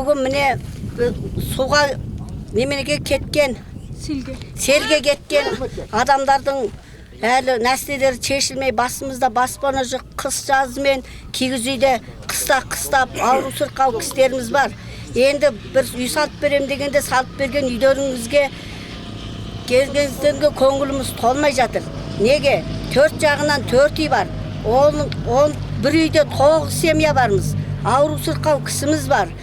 бүгін міне суға неменеге кеткен, селге кеткен адамдардың әлі нәсілдері шешілмей, басымызда баспана жоқ, қыс жазымен кигіз үйде қыстап ауру сырқау кісілеріміз бар. Енді бір үй салып берем дегенде салып берген үйлеріңізге келгендерге көңіліміз толмай жатыр. Неге? 4 жағынан 4 үй бар. Bir үйде 9 семья бармыз. Ауру сырқау кісіміз бар.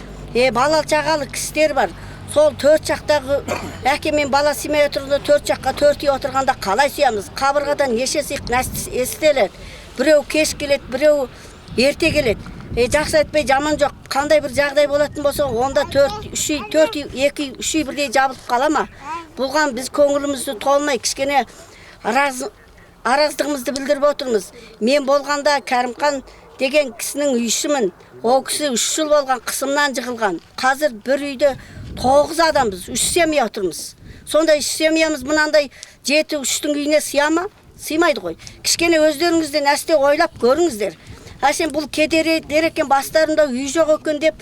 Бала чағалы кісілер бар. Сол 4 жақтағы әке мен бала семей отырғанда 4 жаққа 4 үй отырғанда қалай сүйеміз? Қабырғадан неше сыйық естеледі. Біреу кеш келеді, біреу ерте келеді. Жақсы айтпай жаман жоқ. Қандай бір жағдай болатын болса, онда 2 үй, 3 үй бірдей жабылып қала ма? Бұған біз көңілімізді толмай, кішкене араздығымызды білдіріп отырмыз. Мен болғанда Кәрімхан деген кісінің үйшімін. О кісі 3 жыл болған, қысымнан жығылған. Қазір бір үйде 9 адамбыз, 3 семья отырмыз. Сонда 3 семьямыз мынандай 7-3-тің үйіне сыя ма? Сыймайды ғой. Кішкене өздеріңізде нәрсе ойлап көріңіздер. Әшем бұл кедері дерекен бастарында үй жоқ екен деп,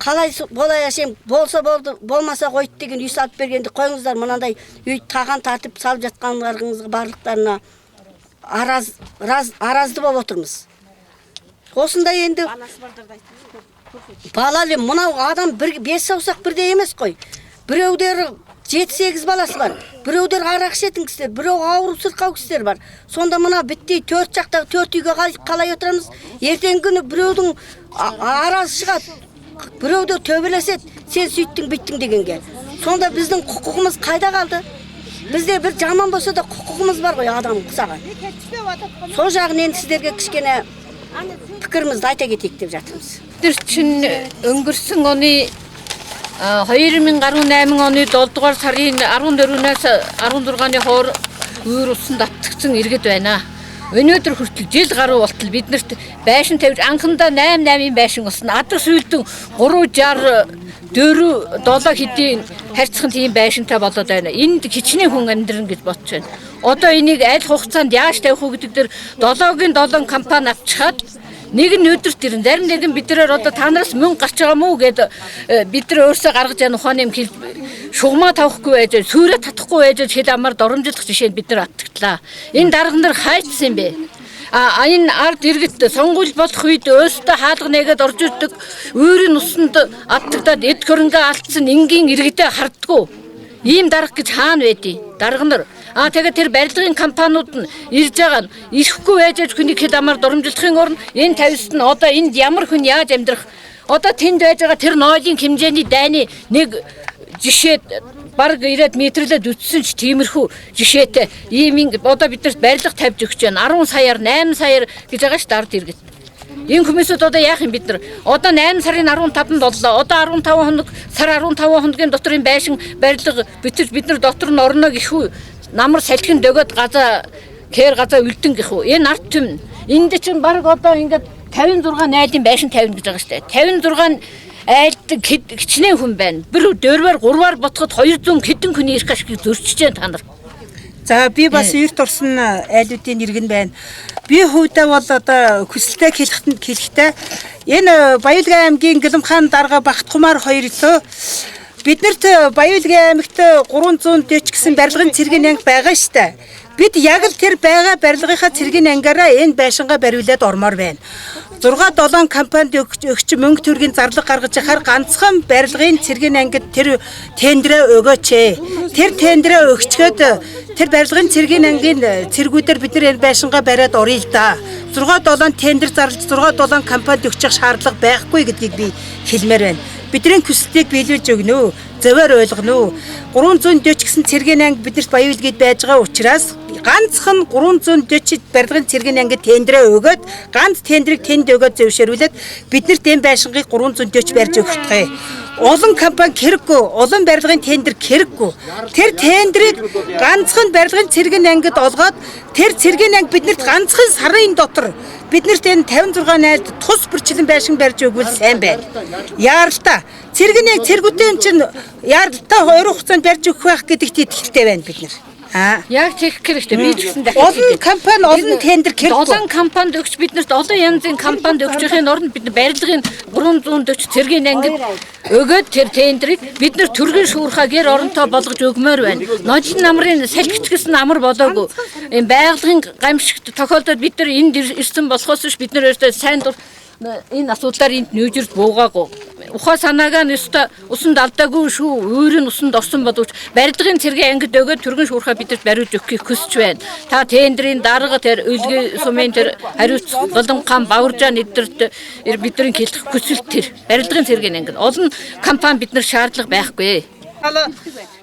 қалай болай әшем болса болды, болмаса қойды деген үй салып бергенді қойыңыздар. Мынандай үй таған тартып салып жатқандарыңызға барлықтарына аразды болып отырмыз. Осындай енді балалы мынау адам 5 саусақ бірдей емес қой. Біреудері 7-8 баласы бар. Біреудер арақ ішетін кісілер, біреу ауру сырқау кісілер бар. Сонда мына біттей 4 жақтағы 4 үйге қалай отырамыз? Ертеңгі күні біреудің арасы шығады, біреуді төбелеседі, сен сөйттің биттің дегенге. Сонда біздің құқығымыз қайда қалды? Бізде бір жаман болса да құқығымыз бар ғой адам құсаған. Сол жағын енді сіздерге кішкене пікірімізді айта кетейік деп жатырмыз. Üçün өнгөрсөн оны 2018 оны 7-р сарын 14-өөс 16-ны хоор өөр усан давтагдсан иргэд байна. Өнөөдөр хүртэл жил гаруй болтол биднэрт байшин тавьж анхандаа 8 байшин болсон. Адаг сүйдэн 360 4-7 хэдийн харьцхан тийм байшинтай болоод байна. Энд хичнээн хүн амьдран гэж бодож байна. Одоо энийг аль хугацаанд яаж тавих уу гэдэг дээр 7-гийн 7 компани авчихад нэг нь өдөрт ирэн зарим нэг нь биднээр одоо та нараас мөнгө гарч байгаа мó гэд бид нар өөрсдөө гаргаж яах ухааны юм хэл шугамаа тавихгүй байж сүүрээ татахгүй байж хэл амар доромжлох жишээнд бид нар атгтлаа. Энэ дарга нар хайцсан юм бэ? Энэ ард иргэд сонгуул болох үед өөрсдөө хаалга нэгэд орж ирдэг өөрийн усанд атгадаад эд хөрөнгө алдсан энгийн иргэдээ харддаггүй. Ийм дарга гэж хаана байдیں۔ Дарга нар тэгээд тэр барилгын компаниуд нь ирж байгаа нь ирэхгүй байж хүний хэд амар доромжлохын орн энэ тавьсан нь одоо энд ямар хүн яаж амьдрах одоо тэнд байж байгаа тэр нойлын хэмжээний дайны нэг жишээд бараг 90 метрлээд үтсэн ч тиймэрхүү жишээтэй ийм одоо биднэрт барилга тавьж өгч байна 10 саяар 8 саяар гэж байгаа ш дард иргэд. Энэ хүмүүсүүд одоо яах юм бид нар одоо 8 сарын 15-нд боллоо. Одоо 15 хоног сар 15 хоногийн дотор энэ байшин барилга битэрч бид нар дотор нь орно гэхүү намар салхин дөгөөд газаа үлдэн гэхүү. Энэ арт түмэн. Энд чинь баг одоо ингээд 56 найдын байшин 50 гэж байгаа штэ. 56 айлдаг хичнээн хүн байна. Bir дөрвөр 3-аар ботход 200 хэдэн хүний ирэх ашиг зөрчиж байна та нар. За би бас эрт орсон айлуудын иргэн байна. Би хувьдаа бол одоо хүсэлтэй хэлэхдээ энэ Баялгийн аймгийн Гэлэмхан дарга Бахтхумаар хоёрлоо биднэрт Баялгийн аймагт 340 гэсэн барилгын цэргийн анги байгаа штэ. Бид яг л тэр байгаа барилгынхаа цэргийн ангиараа энэ байшингаа бариулаад ормоор байна. 6-7 компанид өгч мөнгө төгрөгийн зарлага гаргаж яхаар ганцхан барилгын цэргийн ангид тэр тендерээ өгөөч. Тэр тендерээ өгчгөөд тэр барилгын цэргийн ангийн цэргүүдээр бид нар энэ байшингаа бариад орё л да. 6-7 тендер зарлаж 6-7 компанид өгчих шаардлага байхгүй гэдгийг би хэлмээр байна. Бидний хүслийг биелүүлж өгнө үү? Зөвөр ойлгоно уу? 340 гэсэн цэргийн анги биднэрт Баялгийд байж байгаа учраас ганцхан 340 барилгын цэргийн анги тендерээ өгөөд ганц тендрийг тэнд өгөөд зөвшөөрүүлээд биднэрт энэ байшингийг 340 барьж өгөхтэй. Олон компани хэрэггүй, олон барилгын тендер хэрэггүй. Тэр тендрийг ганцхан барилгын цэргийн ангид олгоод тэр цэргийн анги биднэрт ганцхан сарын дотор биднэрт энэ 56 найд тус бүрчлэн байшин барьж өгвөл сайн байна. Яаралтай цэргийн анги цэргүүдэн чинь яаралтай 2 хугацаанд барьж өгөх байх гэдэгт итгэлтэй байна бид нар. Яг тэгэх хэрэгтэй. Би ч гэсэн Олон компани олон тендер хэлэхгүй. Олон компанид өгч биднэрт олон янзын компанид өгч байхын оронд бид барилгын 340 цэргийн ангид өгөөд тэр тендерийг бид нар төргийн шуурхаагаар оронтой болгож өгмөр байна. Ножин намрын салхичгсэн амар болоогүй. Энэ байгалийн гамшигт тохиолдоод бид нар энд ирсэн болохоос биш бид нар өөртөө сайн дур энэ асуудлаар энд нөөжөрд буугаагүй. Ухаа санаагаа нэстэ усанд алдаагүй шүү. Өөр нь усанд орсон боловч барилгын цэргийн ангид өгөөд түргэн шуурхаа бидэрт бариуж өгөхийг хүсэж байна. Та тендерийн дарга тэр үлгий сумын тэр хариуц голомхан баваржаа нэдэрт бидний хэлэх хүсэл тэр барилгын цэргийн ангид олон компани бид нар шаардлага байхгүй.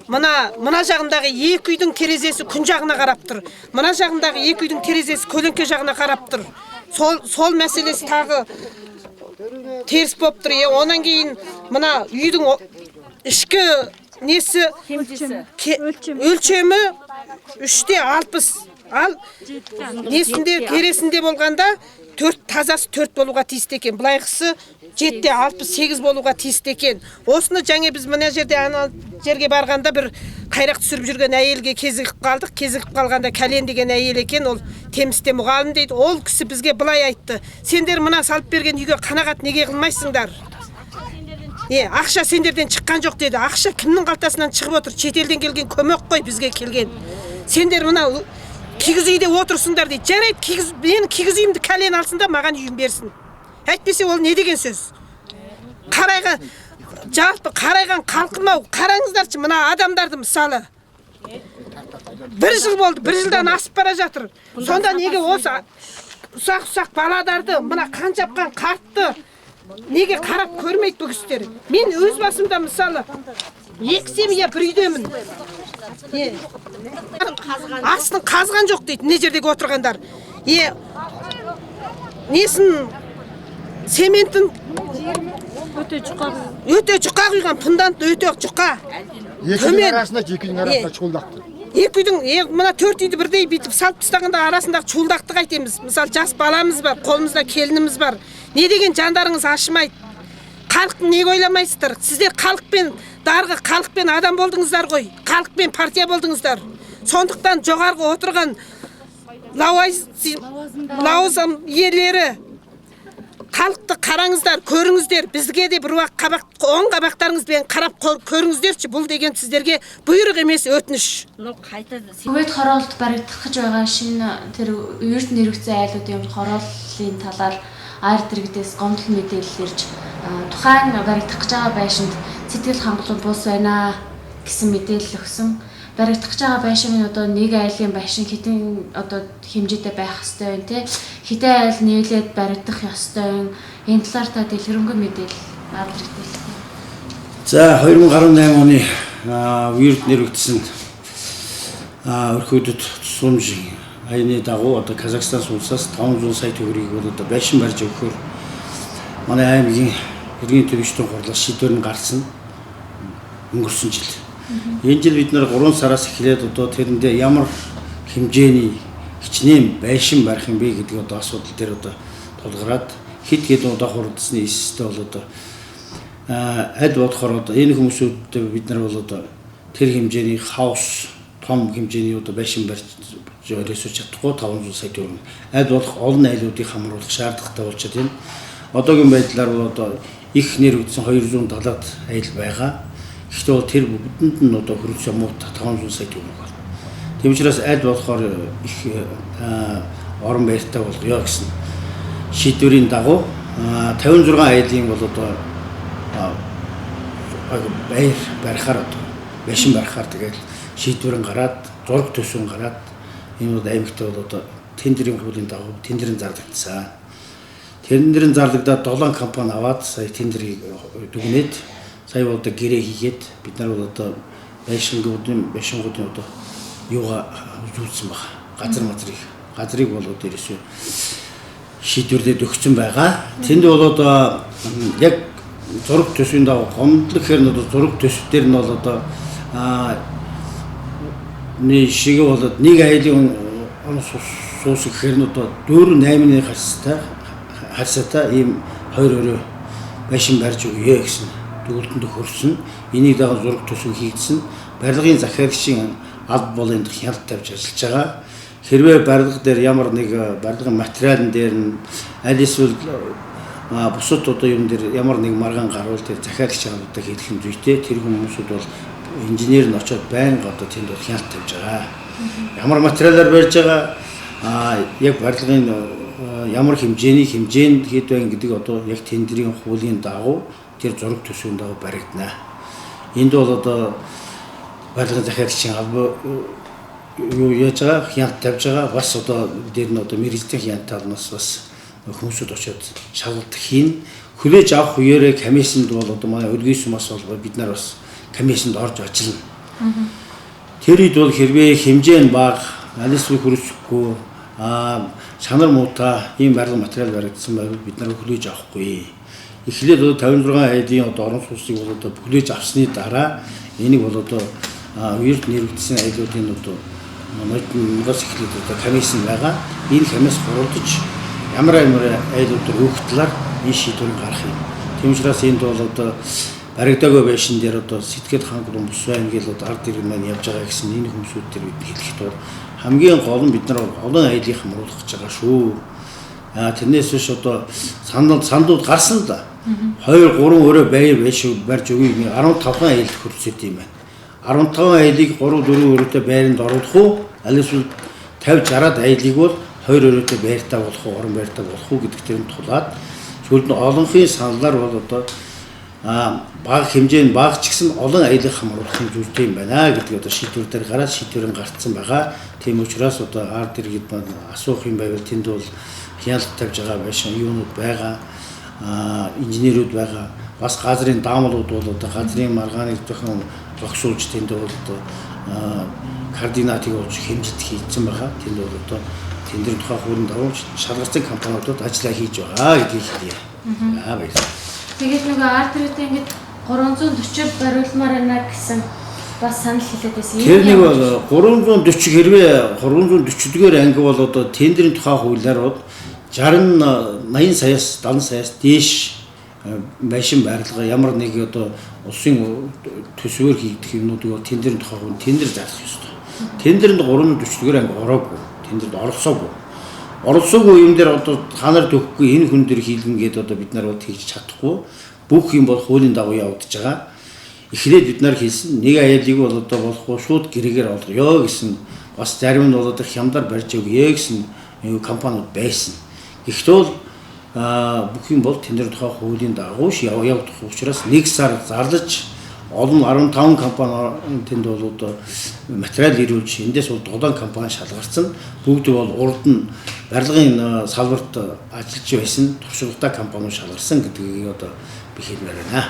Мына жағындағы екі үйдің терезесі күн жағына қарап тұр. Мына жағындағы екі үйдің терезесі көлеңке жағына қарап тұр. Сол мәселесі тағы теріс болып тұр. Онан кейін мына үйдің ішкі несі өлшемі 3:60. Ал несінде тересінде болғанда тазасы 4 болуға тиісті екен. Былайғысы 7:68 болуға тиісті екен. Осыны жаңа біз мына жерге барғанда бір қайрақ түсіріп жүрген әйелге кезігіп қалдық. Кезігіп қалғанда Кәлен деген әйел екен, ол Темісте мұғалім дейді. Ол кісі бізге былай айтты: сендер мына салып берген үйге қанағат неге қылмайсыңдар? Ақша сендерден шыққан жоқ деді. Ақша кімнің қалтасынан шығып отыр? Шетелден келген көмек қой бізге келген. Сендер мына кигіз үйде отырсыңдар дейді. Жарайды, менің кигіз үйімді Кәлен алсын да маған үйім берсін. Әйтпесе ол не деген сөз? Жалпы қарайған қалқымау. Қараңыздаршы мына адамдарды мысалы. 1 жыл болды, 1 жылдан асып бара жатыр. Сонда неге осы ұсақ баладарды, мына қан жапқан қартты неге қарап көрмейді бұл кісілер? Мен өз басымда мысалы 2 семья бір үйдемін. Астын қазған жоқ дейді мына жердегі отырғандар. Несін сементін өте жұқа құйған, фундамент өте жұқа. Екі үйдің арасында, екі үйдің арасында чуылдақты. Екі үйдің, мына 4 үйді бірдей бүйтіп салып тастағанда арасындағы чуылдақты қайтеміз. Мысалы жас баламыз бар, қолымызда келініміз бар. Не деген жандарыңыз ашымайды? Халықтың неге ойламайсыздар? Сіздер халықпен дарғы, халықпен адам болдыңыздар ғой. Халықпен партия болдыңыздар. Сондықтан жоғарғы отырған лауазым иелері халықты қараңыздар, көріңіздер. Бізге де бір уақыт оң қабақтарыңызбен қарап көріңіздерші. Бұл деген сіздерге бұйрық емес, өтініш. Үгээд хороолт баригдах гэж байгаа шинэ тэр ердийн нэрвэгцэн айлуудын хорооллын талаар АР дэргэдээс гомдол мэдээлэл ирж тухайн баригдах гэж байгаа байшинд сэтгэл хангалуун бус байна гэсэн мэдээлэл өгсөн. Баригдах гэж байгаа байшин одоо нэг айлын байшин хитэн одоо хэмжээтэй байх ёстой байна те. Хитэн айл нийлээд баригдах ёстой байна. Энэ талаар та дэлгэрэнгүй мэдээлэл АР дэргэдээс. За 2018 оны вирус нэрвэгдсэн өрхөдөд тусламжийн аяны дагуу одоо Казахстан улсаас 500 сая төгрөгийг бол одоо байшин барьж өгөхөөр манай аймгийн иргэний төлөвчдийн хурлаас шийдвэр нь гарсан өнгөрсөн жил. Энэ жил бид нэр 3 сараас эхлээд одоо тэрэндээ ямар хэмжээний хичнээн байшин барих юм бэ гэдэг одоо асуудал дээр одоо тулгараад хэд хэдэн удаа хурдсны эсэстэй бол одоо аль бодохоор одоо энэ хүмүүсүүд бид нар бол одоо тэр хэмжээний хаус том хэмжээний одоо байшин барьж өрөөсөж чадахгүй 500 сая төгрөг. Аль болох олон айлуудыг хамруулах шаардлагатай болчиход байна. Одоогийн байдлаар бол одоо их нэрвэгдсэн 270-аад айл байгаа. Гэхдээ бол тэр бүгдэнд нь одоо хөрөц юм уу 500 сая төгрөг байна. Тийм учраас аль болохоор их орон байртай болгоё гэсэн шийдвэрийн дагуу 56 айлын бол одоо байр барихаар одоо байшин барихаар тэгээд шийдвэрэн гараад зураг төсвөн гараад энэ аймагт бол одоо тендерийн хуулийн дагуу тендерийн зарлагдсан. Тендерийн зарлагдаад 7 компани аваад сая тендерийг дүгнээд сая одоо гэрээ хийгээд бид нар бол одоо байшингуудын одоо юугаа үзүүлсэн байна. Газрыг бол одоо ерөөсөө шийдвэрлээд өгсөн байгаа. Тэнд бол одоо яг зураг төсвийн дагуу гомдлог хэрэг нь одоо зураг төсвдөр нь бол одоо нэг шиг болоод нэг айлын суус гэхээр нь одоо 4-8-ны харьцаатай ийм 2 өрөө байшин барьж өгье гэсэн дүгнэлтэнд хүрсэн. Энийг дагаад зураг төсөв хийгдсэн. Барилгын захиалагчийн алба болын хяналт тавьж ажиллаж байгаа. Хэрвээ барилга дээр ямар нэг барилгын материалын дээр нь аль эсвэл бусад одоо юм дээр ямар нэг маргаан гарвал тэр захиалагч чанаруудаа хийх юм зүйтэй. Тэр хүмүүсүүд бол инженер нь очоод байнга одоо тэнд бол хяналт тавьж байгаа. Ямар материалаар барьж байгаа яг барилгын ямар хэмжээнд хэд байна гэдэг одоо яг тендерийн хуулийн дагуу тэр зураг төсвийн дагуу баригдана. Энд бол одоо барилгын захиалагчийн алба юу яаж байгаа хяналт тавьж байгаа бас одоо дээр нь одоо мэргэжлийн хяналт талнаас бас хүмүүсүүд очоод шалгалт хийн хүлээж авах үеэрээ комиссэнд бол одоо манай өргөс сумаас бол бид нар бас комиссэнд орж ажиллана. Тэр үед бол хэрвээ хэмжээ нь бага аль эсвэл хүрсэхгүй шанар муутай ийм барилгын материал баригдсан байвал бид нар хүлээж авахгүй. Эхлээд 56 айлын одоо орон сууцыг бол одоо хүлээж авсны дараа энийг бол одоо үерт нэрвэгдсэн айлуудын одоо нотоос эхлээд одоо комиссийн байгаа. Энэ комисс хуралдаж ямар айлуудаар өгөх талаар энэ шийдвэрийг гаргах юм. Тийм учраас энд бол одоо баригдаагүй байшин дээр одоо сэтгэл хангалуун бус байна гэж одоо ард иргэн маань явж байгаа гэсэн энэ хүмүүсүүд төр бид хэлэхэд бол хамгийн гол нь бид нар олон айлыг хамруулах гэж байгаа шүү. Тэрнээс биш одоо сандууд гарсан л да. 2 3 өрөө барьж өгье 15 айл хөрсөд юм байна. 15 айлыг 3 4 өрөөтэй байранд оруулах уу? Аль эсвэл 50 60 айлыг бол 2 өрөөтэй байртаа болох уу, орон байртаа болох уу гэдэг төрөнд тулаад сүүлд нь олонхын саналаар бол одоо бага хэмжээ нь бага ч гэсэн олон айлыг хамруулах юм зүйлтэй юм байна гэдэг одоо шийдвэр дээр гараад шийдвэр нь гарцсан байгаа. Тийм учраас одоо ард иргэд маань асуух юм байвал тэнд бол хяналт тавьж байгаа байшин юунууд байгаа, инженерүүд байгаа. Бас газрын даамлууд бол одоо газрын маргааныг зөвхөн зогсуулж тэнд бол одоо координатыг олж хэмжиж хийцэн байгаа. Тэнд бол одоо тендерийн тухай хуулийн дагуу шалгалтын компаниудад ажиллаа хийж байгаа гэдгийг хэлье. Баярлалаа. Тэгээд нөгөө арт иргэдээ ингэж 340-д бариулмаар байна гэсэн бас санал хэлээд байсан. Тэр нэг бол 340 хэрвээ 340-р анги бол одоо тендерийн тухай хуулиар бол 60 80 саяас 70 саяас дээш байшин барилга ямар нэг одоо улсын төсвөр хийгдэх юмнуудыг бол тендерийн тухай хууль тендер заах ёстой. Тендерэнд 340-р анги ороогүй. Тендерд оролцоогүй юм дээр одоо та нар төгөхгүй энэ хүн дээр хийлгэн гэдээ одоо бид нар бол хийж чадахгүй. Бүх юм бол хуулийн дагуу явагдаж байгаа. Эхлээд бид нар хэлсэн нэг айлыг бол одоо болохгүй шууд гэрээгээр олгоё гэсэн бас зарим нь бол одоо хямдар барьж өгье гэсэн компаниуд байсан. Гэхдээ бол бүх юм бол тендер тухай хуулийн дагуу явагдах учраас нэг сар зарлаж олон 15 компани тэнд бол одоо материал ирүүлж эндээс бол 7 компани шалгарсан. Бүгд бол урд нь барилгын салбарт ажиллаж байсан туршлагатай компаниуд шалгарсан гэдгийг одоо би хэлмээр байна.